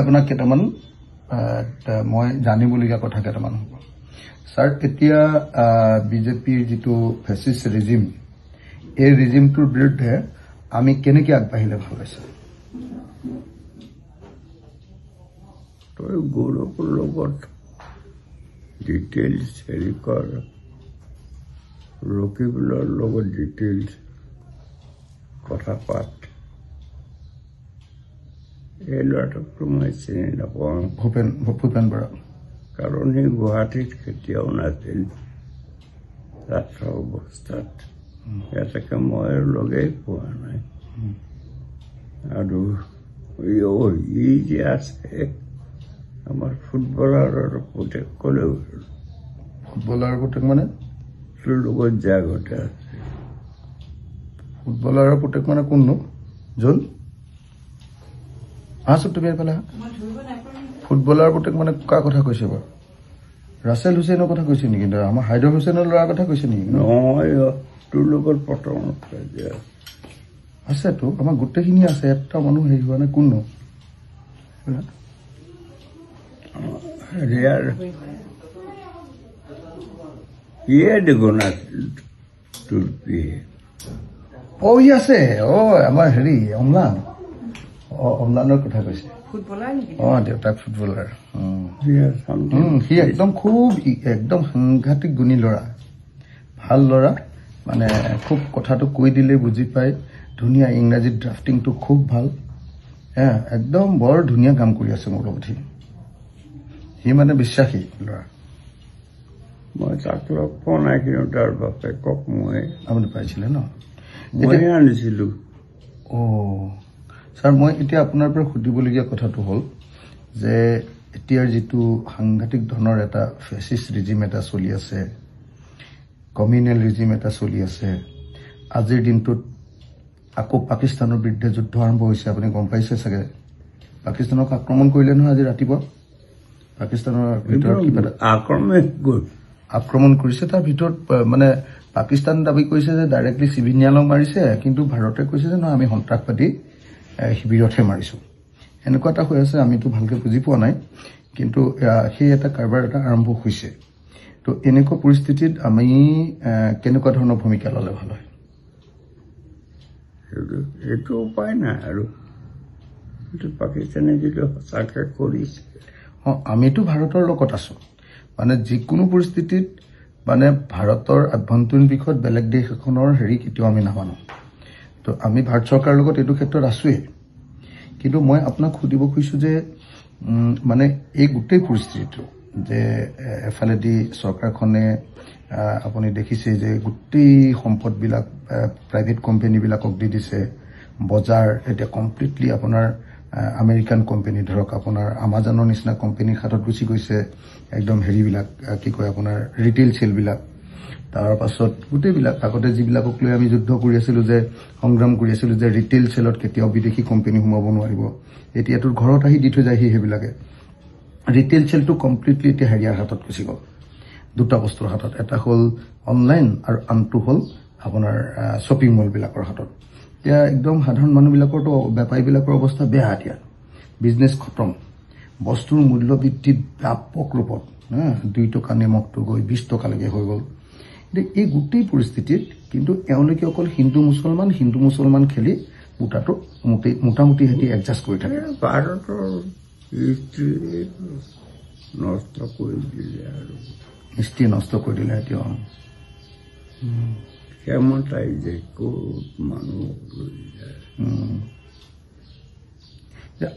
আপোনাক কেইটামান মই জানিবলগীয়া কথা কেইটামান হ'ব স্যাৰ এতিয়া বিজেপিৰ যেটো ফেসিস্ট ৰেজিম এই ৰেজিমটোৰ বিৰুদ্ধে আমি কেনেকৈ আগবাঢ়িলে ভাল হৈছে তই গৌৰৱৰ লগত ডিটেইলছ হেৰি কৰ ৰকিবুলৰ লগত ডিটেইলছ কথা পাত এই ল'ৰাটোকতো মই চিনি নাপাওঁ ভূপেন বৰা কাৰণ সি গুৱাহাটীত কেতিয়াও নাছিল ছাত্ৰ অৱস্থাত ইয়াতে মই লগেই পোৱা নাই আৰু ই যে আছে আমাৰ ফুটবলাৰৰ পুতেক ক'লেও ফুটবলাৰৰ পুতেক মানে তোৰ লগত যা ঘটা আছে ফুটবলাৰৰ পুতেক মানে কোননো যোন আছো তুমি এইফালে ফুটবলাৰ পুতেক মানে কাৰ কথা কৈছে বাৰু ৰাছেল হুছেইনৰ কথা কৈছে নেকি আমাৰ হাইদৰ হুছেইনৰ ল'ৰাৰ কথা কৈছে নেকি নহয় তোৰ লগত প্ৰথম আছেতো আমাৰ গোটেইখিনি আছে এটা মানুহ হেৰি হোৱা নাই কোননো হেৰিয়াৰ ইয়ে দেখোন তোৰ পিয়ে ই আছে আমাৰ হেৰি অম্লানৰ কথা কৈছে দেউতাক ফুটবলাৰ সি একদম খুব একদম সাংঘাতিক গুণী ল'ৰা ভাল ল'ৰা মানে খুব কথাটো কৈ দিলে বুজি পায় ধুনীয়া ইংৰাজী ড্ৰাফটিংটো খুব ভাল একদম বৰ ধুনীয়া কাম কৰি আছে মোৰ লগত সি মানে বিশ্বাসী ল'ৰা মই তাক লগ পোৱা নাই কিন্তু তাৰ বাপেকক মই আপুনি পাইছিলে ন মই আনিছিলোঁ ছাৰ মই এতিয়া আপোনাৰ পৰা সুধিবলগীয়া কথাটো হ'ল যে এতিয়াৰ যিটো সাংঘাতিক ধৰণৰ এটা ফেসিষ্ট ৰিজিম এটা চলি আছে কমিউনেল ৰিজিম এটা চলি আছে আজিৰ দিনটোত আকৌ পাকিস্তানৰ বিৰুদ্ধে যুদ্ধ আৰম্ভ হৈছে আপুনি গম পাইছে চাগে পাকিস্তানক আক্ৰমণ কৰিলে নহয় আজি ৰাতিপুৱা পাকিস্তানৰ ভিতৰত আক্ৰমণ কৰিছে তাৰ ভিতৰত মানে পাকিস্তান দাবী কৰিছে যে ডাইৰেক্টলি চিভিলিয়ানক মাৰিছে কিন্তু ভাৰতে কৈছে যে নহয় আমি সন্ত্ৰাসবাদী শিবিৰতহে মাৰিছো এনেকুৱা এটা হৈ আছে আমিতো ভালকৈ বুজি পোৱা নাই কিন্তু সেই এটা কাৰবাৰ এটা আৰম্ভ হৈছে তো এনেকুৱা পৰিস্থিতিত আমি কেনেকুৱা ধৰণৰ ভূমিকা ল'লে ভাল হয় এইটো উপায় নাই আৰু পাকিস্তানে যিটো সঁচাকৈ কৰিছে আমিতো ভাৰতৰ লগত আছো মানে যিকোনো পৰিস্থিতিত মানে ভাৰতৰ আভ্যন্তৰীণ বিষয়ত বেলেগ দেশ এখনৰ হেৰি কেতিয়াও আমি নামানো তো আমি ভাৰত চৰকাৰৰ লগত এইটো ক্ষেত্ৰত আছোৱেই কিন্তু মই আপোনাক সুধিব খুজিছোঁ যে মানে এই গোটেই পৰিস্থিতিটো যে এফালেদি চৰকাৰখনে আপুনি দেখিছে যে গোটেই সম্পদবিলাক প্ৰাইভেট কোম্পানীবিলাকক দি দিছে বজাৰ এতিয়া কমপ্লিটলি আপোনাৰ আমেৰিকান কোম্পানী ধৰক আপোনাৰ আমাজনৰ নিচিনা কোম্পানীৰ হাতত গুচি গৈছে একদম হেৰিবিলাক কি কয় আপোনাৰ ৰিটেইল চেলবিলাক তাৰ পাছত গোটেইবিলাক আগতে যিবিলাকক লৈ আমি যুদ্ধ কৰি আছিলোঁ যে সংগ্ৰাম কৰি আছিলোঁ যে ৰিটেইল চেলত কেতিয়াও বিদেশী কোম্পানী সোমাব নোৱাৰিব এতিয়া তোৰ ঘৰত আহি দি থৈ যায় সেইবিলাকে ৰিটেইল চেলটো কমপ্লিটলি এতিয়া হেৰিয়াৰ হাতত গুচি গ'ল দুটা বস্তুৰ হাতত এটা হ'ল অনলাইন আৰু আনটো হ'ল আপোনাৰ শ্বপিং মলবিলাকৰ হাতত এতিয়া একদম সাধাৰণ মানুহবিলাকৰতো বেপাৰীবিলাকৰ অৱস্থা বেয়া এতিয়া বিজনেছ খতম বস্তুৰ মূল্য বৃদ্ধি ব্যাপক ৰূপত 2 টকা নিমখটো গৈ 20 টকালৈকে হৈ গ'ল এই গোটেই পৰিস্থিতিত কিন্তু এওঁলোকে অকল হিন্দু মুছলমান খেলি মুটাটো মোটামুটি সিহঁতি এডজাষ্ট কৰি থাকে ভাৰতৰ নষ্ট কৰি দিলে আৰু হিষ্ট্ৰী নষ্ট কৰি দিলে এতিয়া ক্ষমতাই যে ক'ত মানুহক লৈ যায়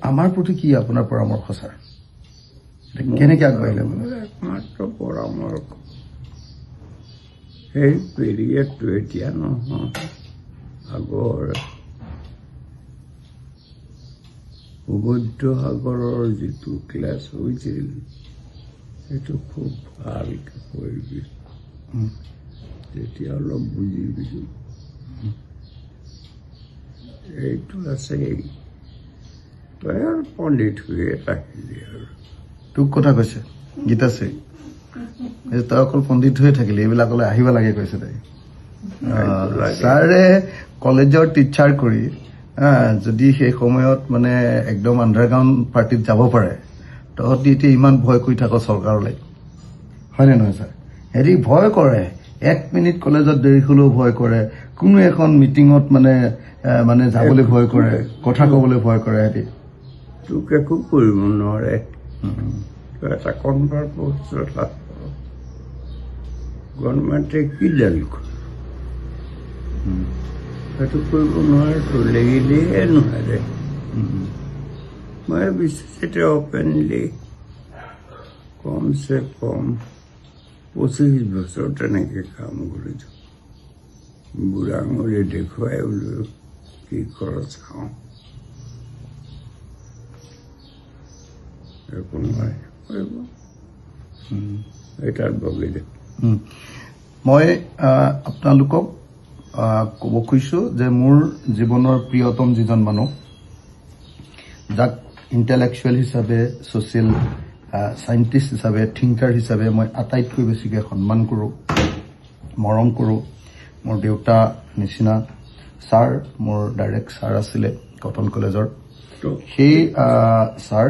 আমাৰ প্ৰতি কি আপোনাৰ পৰামৰ্শ ছাৰ কেনেকৈ আগবাঢ়িলে একমাত্ৰ পৰামৰ্শ সেই পিৰিয়ডটো এতিয়া নহয় আগৰ ভূমধ্য সাগৰৰ যিটো ক্লাছ হৈছিল সেইটো খুব ভালকৈ কৰিবি তেতিয়া অলপ বুজিবি এইটো আছেই তই আৰু পণ্ডিত হৈয়ে থাকিলি আৰু তোক কথা কৈছে গীতাশ্ৰী তই অকল পণ্ডিত হৈ থাকিলি এইবিলাকলৈ আহিব লাগে কৈছে তাই ছাৰে কলেজৰ টিচাৰ কৰি যদি সেই সময়ত মানে একদম আণ্ডাৰগ্ৰাউণ্ড পাৰ্টিত যাব পাৰে তহঁতি এতিয়া ইমান ভয় কৰি থাক চৰকাৰলৈ হয়নে নহয় ছাৰ হেৰি ভয় কৰে 1 মিনিট কলেজত দেৰি হ'লেও ভয় কৰে কোনো এখন মিটিঙত মানে যাবলৈ ভয় কৰে কথা ক'বলৈ ভয় কৰে হেৰি তোক একো কৰিব নোৱাৰে এটা কনভাৰ পষ্ট গভৰ্ণমেণ্টে কি দাল কৰে সেইটো কৰিব নোৱাৰে তো লাগিলেহে নোৱাৰে মই বিচাৰিছে অপেনলি কমচে কম 25 বছৰ তেনেকৈ কাম কৰিছোঁ বুঢ়া আঙুলি দেখুৱাই বোলো কি খৰচ খাওঁ একো নোৱাৰে কৰিব এটাত বগি দে মই আপোনালোকক ক'ব খুজিছোঁ যে মোৰ জীৱনৰ প্ৰিয়তম যিজন মানুহ যাক ইণ্টেলেকচুৱেল হিচাপে ছ'চিয়েল সাইণ্টিষ্ট হিচাপে থিংকাৰ হিচাপে মই আটাইতকৈ বেছিকৈ সন্মান কৰোঁ মৰম কৰোঁ মোৰ দেউতা নিচিনা ছাৰ মোৰ ডাইৰেক্ট ছাৰ আছিলে কটন কলেজৰ সেই ছাৰ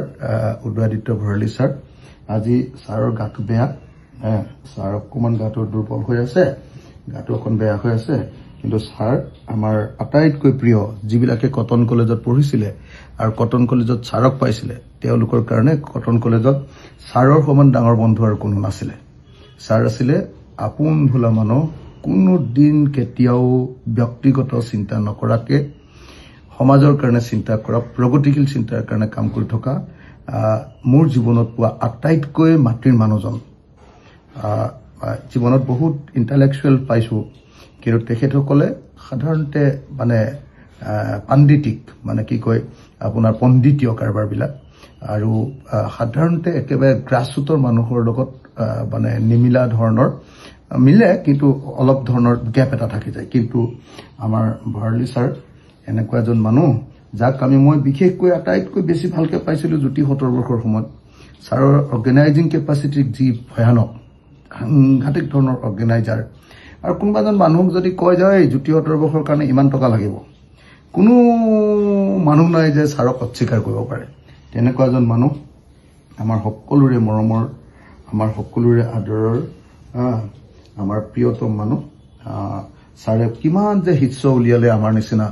উদয়াদিত্য ভৰালী ছাৰ আজি ছাৰৰ গাটো বেয়া ছাৰ অকণমান গাটো দুৰ্বল হৈ আছে গাটো অকণ বেয়া হৈ আছে কিন্তু ছাৰ আমাৰ আটাইতকৈ প্ৰিয় যিবিলাকে কটন কলেজত পঢ়িছিলে আৰু কটন কলেজত ছাৰক পাইছিলে তেওঁলোকৰ কাৰণে কটন কলেজত ছাৰৰ সমান ডাঙৰ বন্ধু আৰু কোনো নাছিলে ছাৰ আছিলে আপোন ভোলা মানুহ কোনো দিন কেতিয়াও ব্যক্তিগত চিন্তা নকৰাকৈ সমাজৰ কাৰণে চিন্তা কৰা প্ৰগতিশীল চিন্তাৰ কাৰণে কাম কৰি থকা মোৰ জীৱনত পোৱা আটাইতকৈ মাতৃৰ মানুহজন জীৱনত বহুত ইণ্টেলেকচুৱেল পাইছোঁ কিন্তু তেখেতসকলে সাধাৰণতে মানে পাণ্ডিতিক মানে কি কয় আপোনাৰ পণ্ডিতীয় কাৰবাৰবিলাক আৰু সাধাৰণতে একেবাৰে গ্ৰাছৰুটৰ মানুহৰ লগত মানে নিমিলা ধৰণৰ মিলে কিন্তু অলপ ধৰণৰ গেপ এটা থাকি যায় কিন্তু আমাৰ ভৰালী ছাৰ এনেকুৱা এজন মানুহ যাক মই বিশেষকৈ আটাইতকৈ বেছি ভালকৈ পাইছিলোঁ জ্যোতি 70 বৰ্ষৰ সময়ত ছাৰৰ অৰ্গেনাইজিং কেপাচিটি যি ভয়ানক সাংঘাতিক ধৰণৰ অৰ্গেনাইজাৰ আৰু কোনোবা এজন মানুহক যদি কয় যে এই জ্যোতি 70 বৰ্ষৰ কাৰণে ইমান টকা লাগিব কোনো মানুহ নাই যে ছাৰক অস্বীকাৰ কৰিব পাৰে তেনেকুৱা এজন মানুহ আমাৰ সকলোৰে মৰমৰ আমাৰ সকলোৰে আদৰৰ আমাৰ প্ৰিয়তম মানুহ ছাৰে কিমান যে হিস্য উলিয়ালে আমাৰ নিচিনা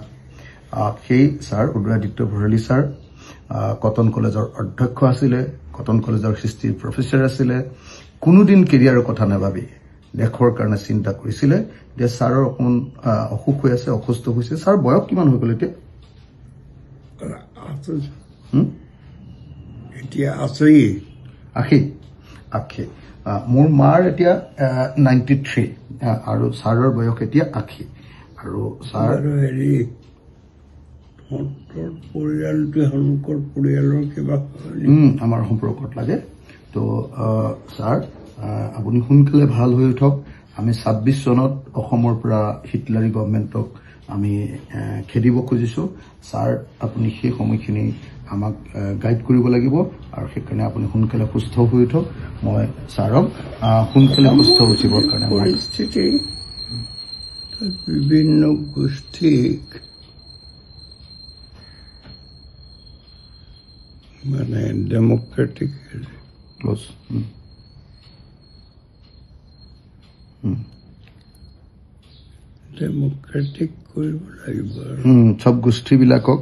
সেই sir Udayaditya Bharali sir cotton কলেজৰ অধ্যক্ষ আছিলে কটন কলেজৰ হিষ্ট্ৰী প্ৰফেচৰ আছিলে কোনোদিন কেৰিয়াৰৰ কথা নাভাবি দেশৰ কাৰণে চিন্তা কৰিছিলে যে ছাৰৰ অকণমান অসুখ হৈ আছে অসুস্থ হৈছে ছাৰ বয়স কিমান হৈ গ'ল এতিয়া আছই 80 মোৰ মাৰ এতিয়া 93 আৰু ছাৰৰ বয়স এতিয়া 80 আৰু ছাৰ হেৰি পৰিয়ালটো তেওঁলোকৰ পৰিয়ালৰ কিবা আমাৰ সম্পৰ্কত লাগে তো ছাৰ আপুনি সোনকালে ভাল হৈ উঠক আমি 26 চনত অসমৰ পৰা হিটলাৰী গভৰ্ণমেণ্টক আমি খেদিব খুজিছোঁ ছাৰ আপুনি সেই সময়খিনি আমাক গাইড কৰিব লাগিব আৰু সেইকাৰণে আপুনি সোনকালে সুস্থ হৈ উঠক মই ছাৰক সোনকালে সুস্থ উঠিবৰ কাৰণে পৰিস্থিতি বিভিন্ন গোষ্ঠীক মানে ডেমক্ৰেটিক ক্লজ ডেমক্ৰেটিক কৰিব লাগিব সব গোষ্ঠীবিলাকক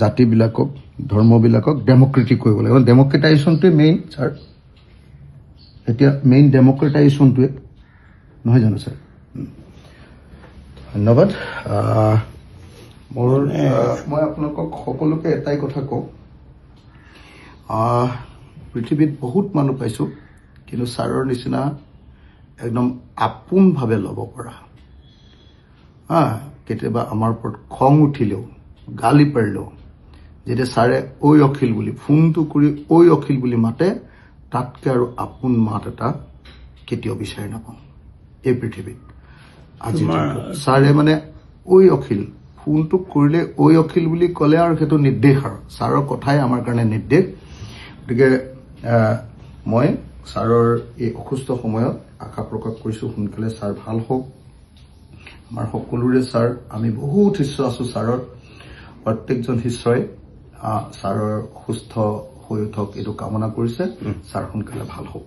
জাতিবিলাকক ধৰ্মবিলাকক ডেমক্ৰেটিক কৰিব লাগিব ডেমক্ৰেটাইজেশ্যনটোৱে মেইন ছাৰ এতিয়া মেইন ডেমক্ৰেটাইজেশ্যনটোৱে নহয় জানো ছাৰ ধন্যবাদ মই আপোনালোকক সকলোকে এটাই কথা কওঁ পৃথিৱীত বহুত মানুহ পাইছোঁ কিন্তু ছাৰৰ নিচিনা একদম আপোনভাৱে ল'ব পৰা কেতিয়াবা আমাৰ ওপৰত খং উঠিলেও গালি পাৰিলেও যেতিয়া ছাৰে ঐ অখিল বুলি ফোনটো কৰি ঐ অখিল বুলি মাতে তাতকৈ আৰু আপোন মাত এটা কেতিয়াও বিচাৰি নাপাওঁ এই পৃথিৱীত আজি ছাৰে মানে ঐ অখিল ফোনটো কৰিলে ঐ অখিল বুলি ক'লে আৰু সেইটো নিৰ্দেশ আৰু ছাৰৰ কথাই আমাৰ কাৰণে নিৰ্দেশ গতিকে মই ছাৰৰ এই অসুস্থ সময়ত আশা প্ৰকাশ কৰিছোঁ সোনকালে ছাৰ ভাল হওক আমাৰ সকলোৰে ছাৰ আমি বহুত শিষ্য আছোঁ ছাৰৰ প্ৰত্যেকজন শিষ্যই ছাৰৰ সুস্থ হৈ উঠক এইটো কামনা কৰিছে ছাৰ সোনকালে ভাল হওক